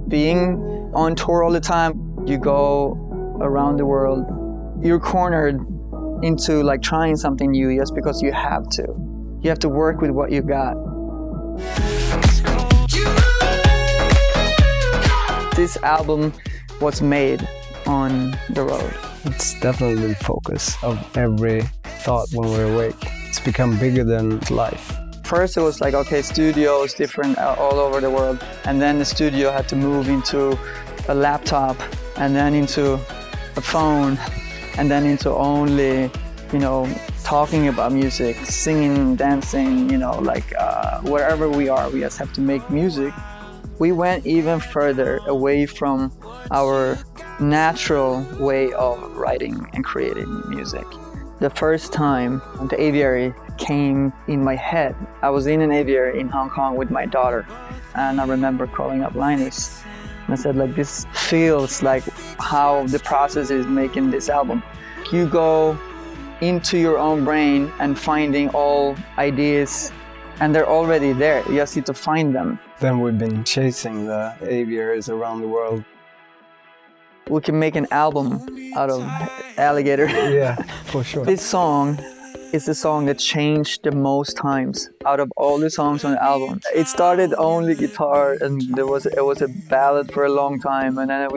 being on tour all the time. You go around the world, you're cornered into like trying something new just because you have to. You have to work with what you got. This album was made on the road. It's definitely the focus of every thought when we're awake. It's become bigger than life. First it was like, okay, studio is different all over the world. And then the studio had to move into a laptop, and then into a phone, and then into only, talking about music, singing, dancing, wherever we are, we just have to make music. We went even further away from our natural way of writing and creating music. The first time the Aviary came in my head, I was in an aviary in Hong Kong with my daughter, and I remember calling up Linus and I said, like, this feels like how the process is making this album. You go into your own brain and finding all ideas, and they're already there. You just need to find them. Then we've been chasing the aviaries around the world. We can make an album out of Alligator. Yeah, for sure. This song is the song that changed the most times out of all the songs on the album. It started only guitar, and it was a ballad for a long time, and then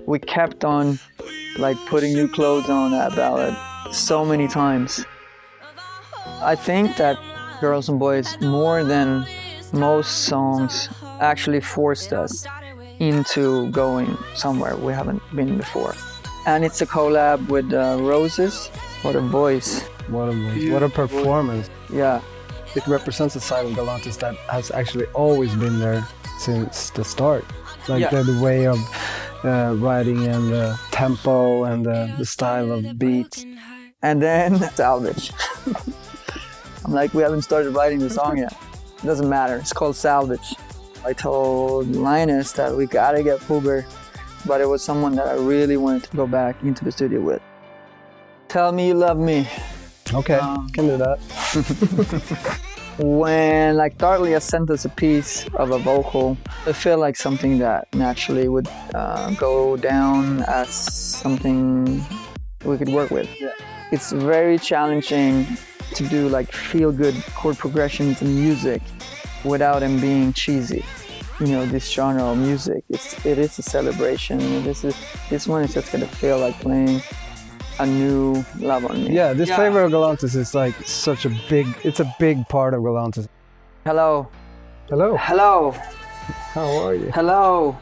we kept on like putting new clothes on that ballad so many times. I think that Girls and Boys, more than most songs, actually forced us into going somewhere we haven't been before. And it's a collab with ROZES. What a voice. What a voice. What a performance. Yeah. It represents a side of Galantis that has actually always been there since the start. Like the way of writing and the tempo and the style of beats. And then Salvage. I'm like, we haven't started writing the song yet. It doesn't matter, it's called Salvage. I told Linus that we gotta get Puber, but it was someone that I really wanted to go back into the studio with. Tell Me You Love Me. Okay, can do that. When Throttle sent us a piece of a vocal, I feel like something that naturally would go down as something we could work with. Yeah. It's very challenging to do feel-good chord progressions in music without them being cheesy. This genre of music, it is a celebration. This one is just gonna feel like playing a new love on me. Yeah, this flavor of Galantis is it's a big part of Galantis. Hello. Hello. Hello. How are you? Hello.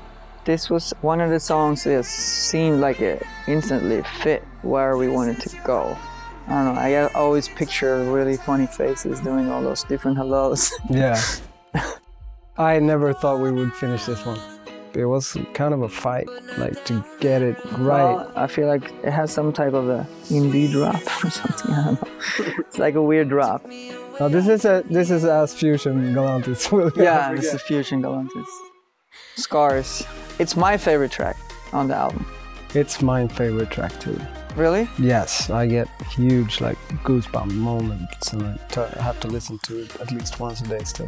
This was one of the songs that seemed like it instantly fit where we wanted to go. I don't know, I always picture really funny faces doing all those different hellos. Yeah. I never thought we would finish this one. It was kind of a fight, to get it right. Well, I feel like it has some type of a indie drop or something, I don't know. It's like a weird drop. No, this is as fusion Galantis will be. Yeah, this is fusion Galantis. Scars. It's my favorite track on the album. It's my favorite track too. Really? Yes, I get huge goosebump moments, and I have to listen to it at least once a day still.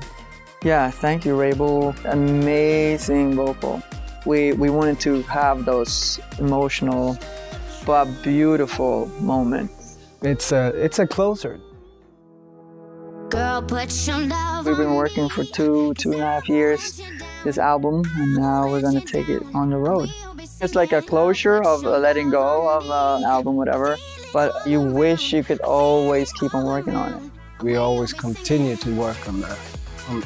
Yeah, thank you, Wrabel. Amazing vocal. We wanted to have those emotional but beautiful moments. It's a closer. Girl, put your love. We've been working for two and a half years this album, and now we're gonna take it on the road. It's like a closure of letting go of an album, whatever, but you wish you could always keep on working on it. We always continue to work on that,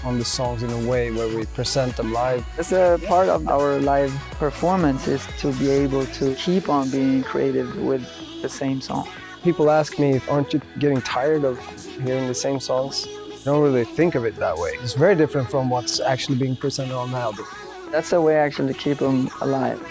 on the songs in a way where we present them live. It's a part of our live performance is to be able to keep on being creative with the same song. People ask me, aren't you getting tired of hearing the same songs? I don't really think of it that way. It's very different from what's actually being presented on the album. That's the way actually to keep them alive.